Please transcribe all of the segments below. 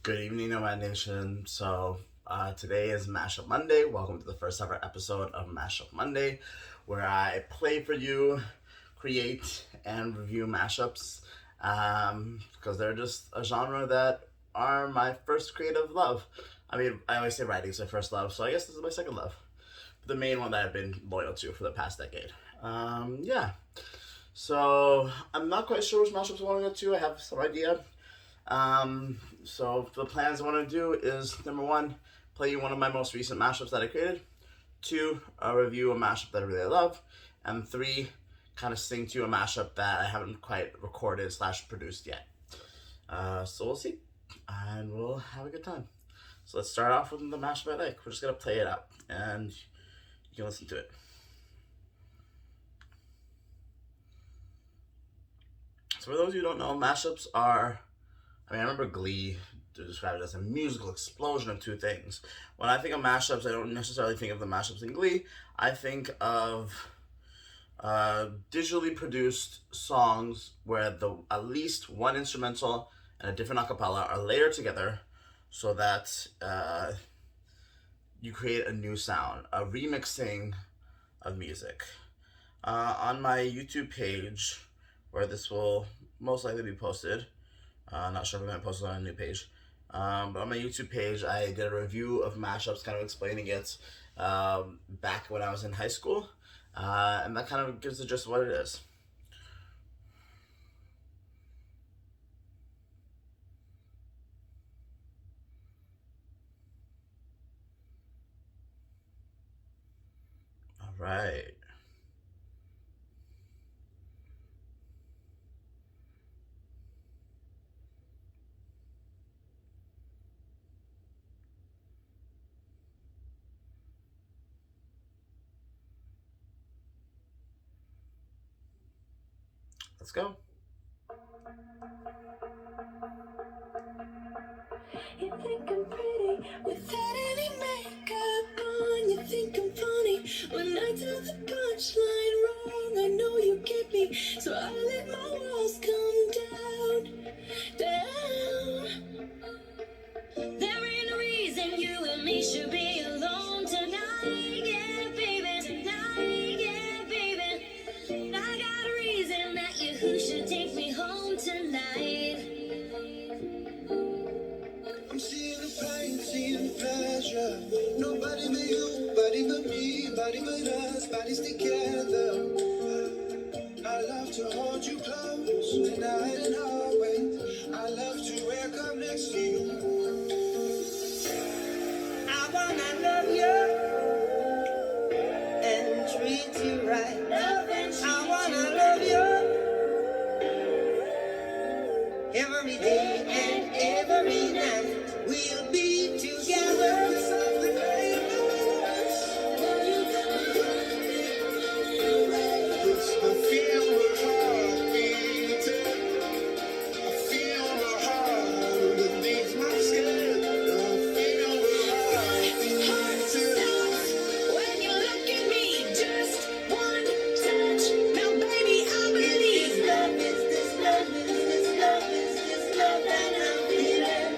Good evening, Nomad Nation. Today is Mashup Monday. Welcome to the first ever episode of Mashup Monday, where I play for you, create, and review mashups. Because they're just a genre that are my first creative love. I mean, I always say writing is my first love, so I guess this is my second love. The main one that I've been loyal to for the past decade. Yeah. So I'm not quite sure which mashups I want to go to. I have some idea. So the plans I want to do is number one, play you one of my most recent mashups that I created. Two, review a mashup that I really love. And three, kind of sing to a mashup that I haven't quite recorded / produced yet. So we'll see, and we'll have a good time. So let's start off with the mashup I like. We're just gonna play it out, and you can listen to it. So for those of you who don't know, mashups are, I remember Glee to describe it as a musical explosion of two things. When I think of mashups, I don't necessarily think of the mashups in Glee. I think of digitally produced songs where at least one instrumental and a different acapella are layered together so that you create a new sound, a remixing of music. On my YouTube page, where this will most likely be posted, not sure if I'm going to post it on a new page, but on my YouTube page, I did a review of mashups, kind of explaining it back when I was in high school, and that kind of gives the gist of what it is. All right. Let's go. You think I'm pretty without any makeup on. You think I'm funny when I tell the punchline wrong. I know you get me, so I let my walls come down. There ain't a reason you and me should be alone tonight, yeah, baby. Tonight, yeah, baby. I got a reason that you should take me home tonight. I'm seeing the pain, seeing the pleasure. Nobody but you, body but me, body but us, bodies together. I love to hold you close, tonight and always. I love to wake up next to you. I wanna love you and treat you right. I wanna love you every day and every night. We'll be together. I feel my heart beating. I feel my heart underneath my skin. I feel my heart beating. When you look at me, just one touch. Now, baby, I believe love is this love, is this love, is this love that I'm feeling.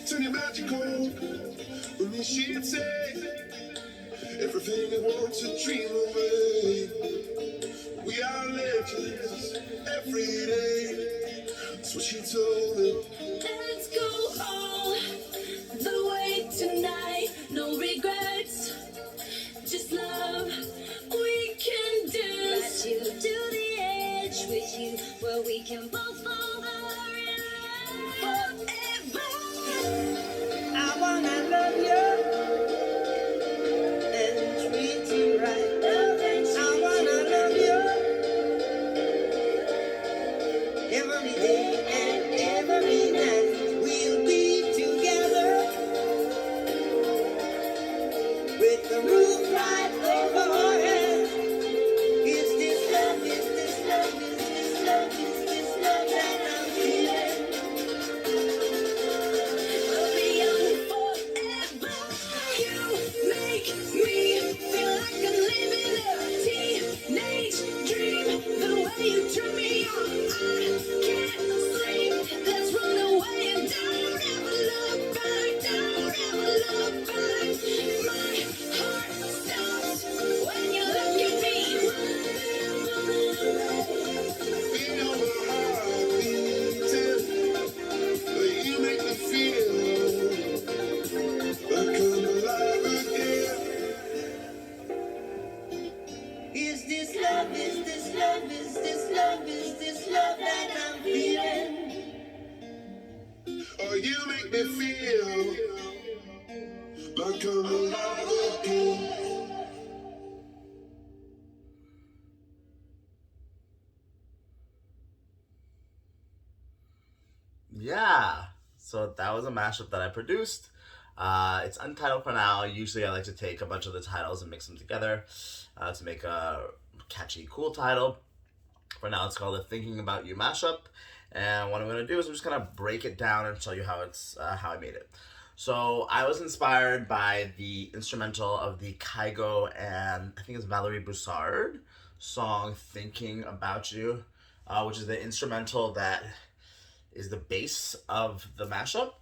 Turn your magical with me, she'd say everything I want to dream away. We are legends every day. That's what she told me. Let's go all the way tonight. No regrets, just love. We can dance you to the edge with you, where we can both fall in love forever. I wanna love you and treat you right. I wanna love you every day and every night. We'll be together with the roof right over our heads. love, is this love, is this love that I'm feeling? Oh, you make me feel like I'm alive again. Yeah, so that was a mashup that I produced. It's untitled for now. Usually I like to take a bunch of the titles and mix them together to make a catchy, cool title. For now, it's called the Thinking About You Mashup. And what I'm going to do is I'm just going to break it down and show you how how I made it. So I was inspired by the instrumental of the Kygo and I think it's Valerie Broussard song Thinking About You, which is the instrumental that is the base of the mashup.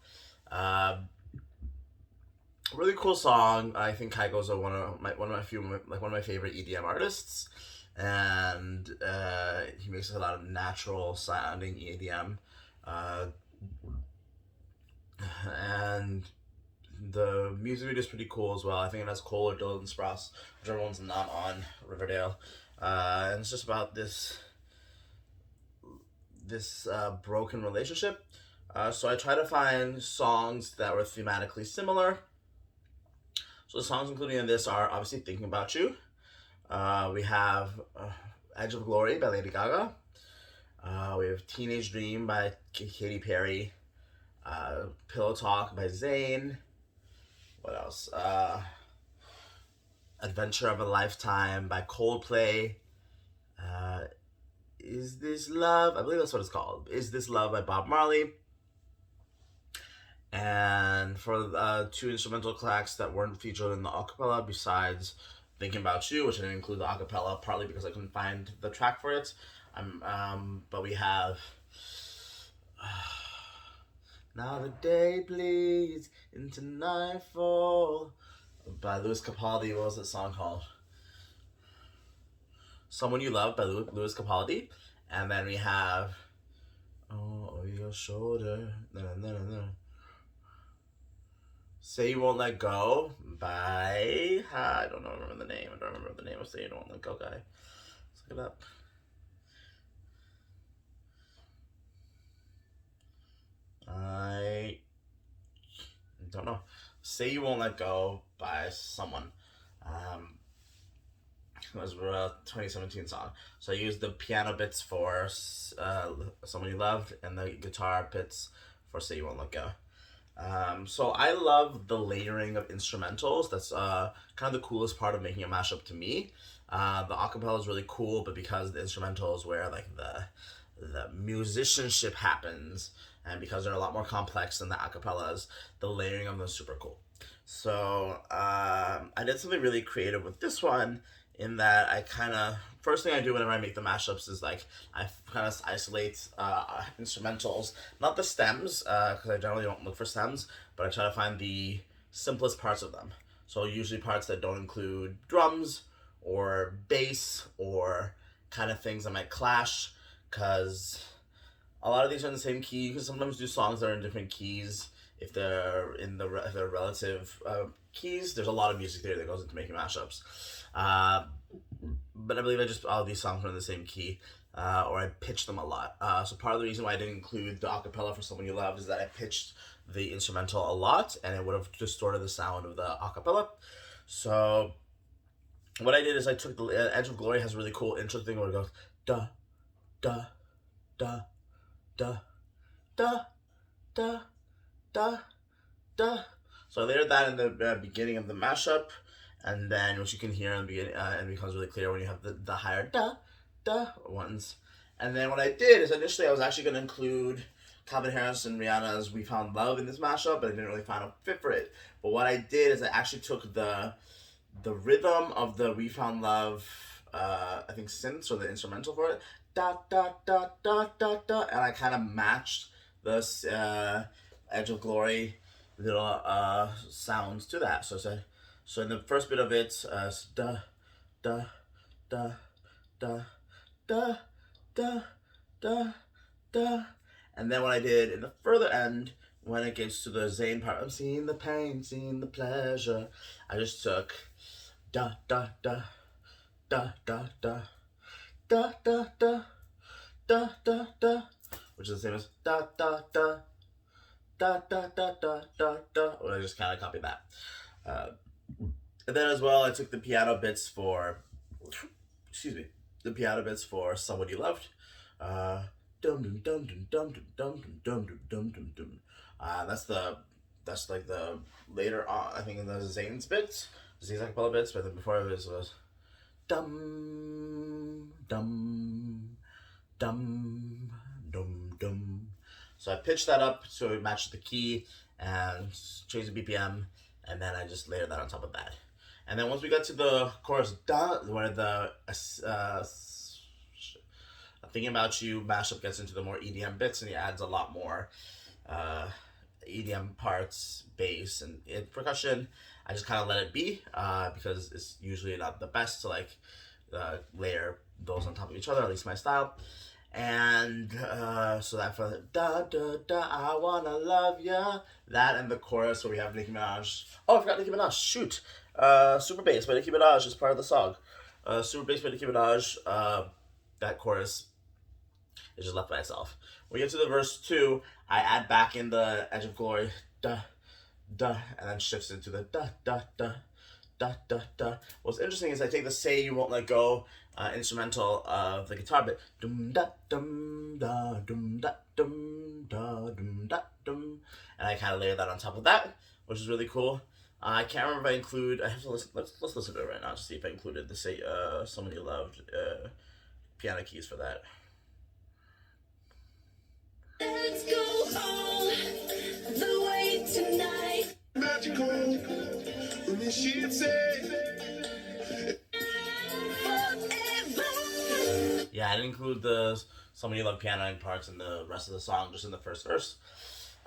Really cool song. I think Kygo's one of my favorite EDM artists, and he makes a lot of natural sounding EDM, and the music video is pretty cool as well. I think it has Cole or Dylan Sprouse, whichever one's not on Riverdale, and it's just about this broken relationship. So I try to find songs that were thematically similar. So the songs included in this are obviously Thinking About You. We have Edge of Glory by Lady Gaga. We have Teenage Dream by Katy Perry. Pillow Talk by Zayn. What else? Adventure of a Lifetime by Coldplay. Is This Love? I believe that's what it's called. Is This Love by Bob Marley. And for two instrumental tracks that weren't featured in the acapella besides Thinking About You, which I didn't include the acapella, partly because I couldn't find the track for it. But we have Now the Day Bleeds into Nightfall by Lewis Capaldi. What was that song called? Someone You Love by Lewis Capaldi. And then we have Over Your Shoulder. Say You Won't Let Go by I don't remember the name. I don't remember the name of Say You Won't Let Go guy. Let's look it up. I don't know. Say You Won't Let Go by someone. It was a 2017 song. So I used the piano bits for Someone You Loved and the guitar bits for Say You Won't Let Go. So I love the layering of instrumentals. That's kind of the coolest part of making a mashup to me. The acapella is really cool, but because the instrumental is where like the musicianship happens, and because they're a lot more complex than the acapellas, the layering of them is super cool. So I did something really creative with this one, in that I kind of, first thing I do whenever I make the mashups is like I kind of isolate instrumentals, not the stems, because I generally don't look for stems, but I try to find the simplest parts of them. So usually parts that don't include drums or bass or kind of things that might clash, because a lot of these are in the same key. You can sometimes do songs that are in different keys if they're if they're relative keys. There's a lot of music theory that goes into making mashups. But I believe all these songs are in the same key, or I pitch them a lot. So part of the reason why I didn't include the acapella for Someone You Loved is that I pitched the instrumental a lot, and it would have distorted the sound of the acapella. So what I did is I took the Edge of Glory has a really cool intro thing where it goes da da da da da da da da. So I layered that in the beginning of the mashup, and then which you can hear in the beginning, and it becomes really clear when you have the higher da da ones. And then what I did is initially I was actually going to include Calvin Harris and Rihanna's "We Found Love" in this mashup, but I didn't really find a fit for it. But what I did is I actually took the rhythm of the "We Found Love," I think synths, or the instrumental for it, da da da da da da, and I kind of matched this Edge of Glory little sounds to that. So in the first bit of it, it's da da da da da da da da, and then what I did in the further end, when it gets to the Zayn part, I'm seeing the pain, seeing the pleasure, I just took da da da da da da da da da da da da, which is the same as da da da da da da da da da. Or I just kind of copied that. Uh, and then as well, I took the piano bits for, excuse me, the piano bits for "Someone You Loved." Dum dum dum dum dum dum dum dum dum dum dum dum. That's like the later on. I think in the Zayn's bits, Zayn's acapella bits, but then before it was dum dum dum dum dum. So I pitched that up so it matched the key and changed the BPM, and then I just layered that on top of that. And then once we got to the chorus, where the Thinking About You mashup gets into the more EDM bits, and he adds a lot more EDM parts, bass, and percussion. I just kind of let it be because it's usually not the best to like layer those on top of each other, at least my style. And so that for the da da da, I wanna love ya. That and the chorus where we have Nicki Minaj. Oh, I forgot Nicki Minaj. Shoot. Super Bass by Nicki Minaj is part of the song. Super Bass by Nicki Minaj. That chorus is just left by itself. When we get to the verse 2, I add back in the Edge of Glory, da, da, and then shifts into the da, da, da, da, da, da. What's interesting is I take the Say You Won't Let Go instrumental of the guitar bit, dum da dum da dum da dum da dum da dum, and I kind of layer that on top of that, which is really cool. I can't remember if I include. I have to listen. Let's listen to it right now to see if I included the Say Someone You Loved piano keys for that. Let's go all the way tonight. Magical. When this shit say. Yeah, I didn't include the Someone You Love piano parts in the rest of the song, just in the first verse.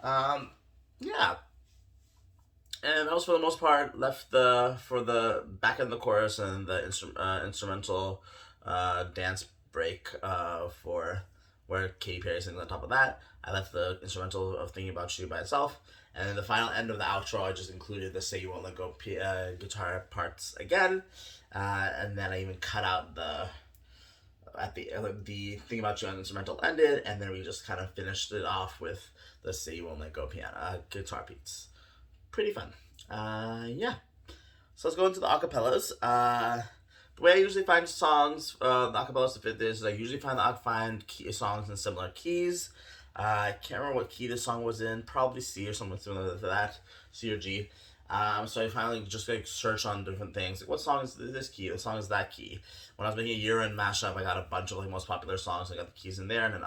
Yeah. And that was for the most part left for the back end of the chorus and the instrumental dance break for where Katy Perry sings on top of that. I left the instrumental of Thinking About You by itself. And then the final end of the outro, I just included the Say You Won't Let Go guitar parts again. And then I even cut out the Thinking About You on instrumental ended, and then we just kind of finished it off with the Say You Won't Let Go piano guitar beats. Pretty fun. Yeah. So let's go into the acapellas. The way I usually find songs, the acapellas to fit this, is I usually find songs in similar keys. I can't remember what key this song was in. Probably C or something similar to that, C or G. So I finally just like search on different things. Like, what song is this key? What song is that key? When I was making a year-end mashup, I got a bunch of like most popular songs. I got the keys in there and an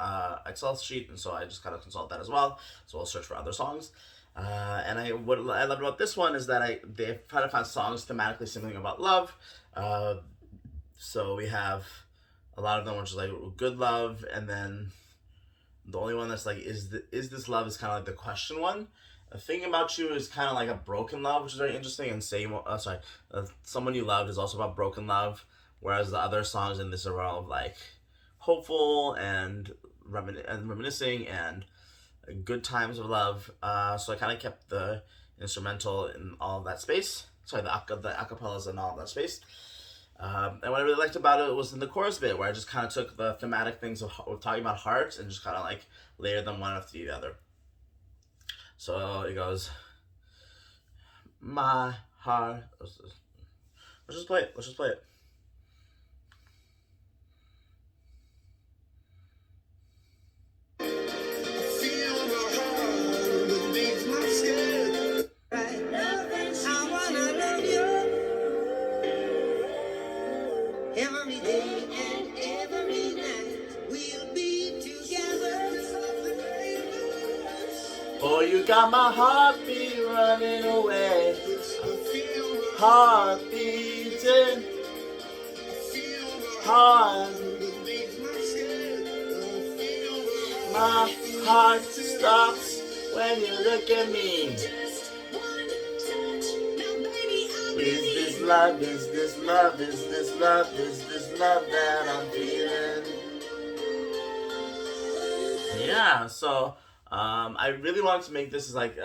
Excel sheet, and so I just kind of consult that as well. So I'll search for other songs. And what I love about this one is that they try to find songs thematically singing about love. So we have a lot of them which is like good love, and then the only one that's like is this love is kind of like the question one. Thinking About You is kind of like a broken love, which is very interesting. And Someone You Loved is also about broken love, whereas the other songs in this are all like hopeful and reminiscing and good times of love. So I kind of kept the instrumental in all of that space. Sorry, the acapellas in all of that space. And what I really liked about it was in the chorus bit, where I just kind of took the thematic things of talking about hearts and just kind of like layered them one after the other. So it goes, my heart. Let's just play it. Let's just play it. Feel my heart beneath my skin. I wanna love you every day and every night. We'll be together. Oh, you got my heartbeat running away. Heart beating. Heart. My heart stops when you look at me. Just one touch. Now, baby, I'm Is this love? Is this love? Is this love? Is this love that I'm feeling? Yeah, so I really wanted to make this like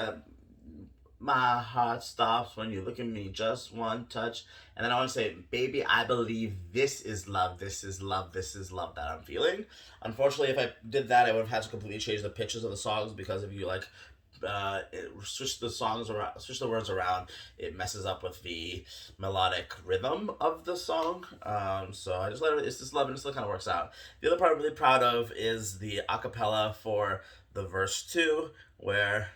my heart stops when you look at me, just one touch. And then I want to say, baby, I believe this is love, this is love, this is love that I'm feeling. Unfortunately, if I did that, I would have had to completely change the pitches of the songs, because if you like switch the songs around, switch the words around, it messes up with the melodic rhythm of the song. So I just let it. It's just love, and it still kind of works out. The other part I'm really proud of is the acapella for the verse 2, where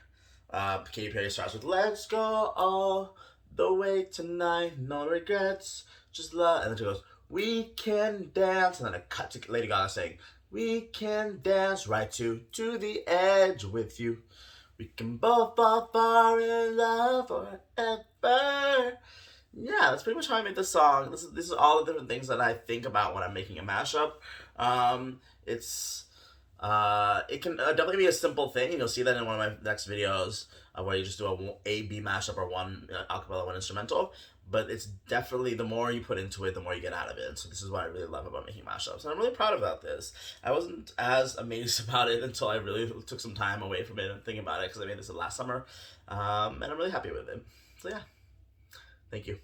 Katy Perry starts with "Let's go all the way tonight, no regrets, just love," and then she goes, "We can dance," and then a cut to Lady Gaga saying, "We can dance right to the edge with you. We can both fall far in love forever." Yeah, that's pretty much how I made this song. This is all the different things that I think about when I'm making a mashup. It's it can definitely be a simple thing, and you'll see that in one of my next videos, where you just do a B mashup, or one acapella, one instrumental. But it's definitely, the more you put into it, the more you get out of it. And so this is what I really love about making mashups, and I'm really proud about this. I wasn't as amazed about it until I really took some time away from it and thinking about it, because I made this last summer, and I'm really happy with it. So yeah, thank you.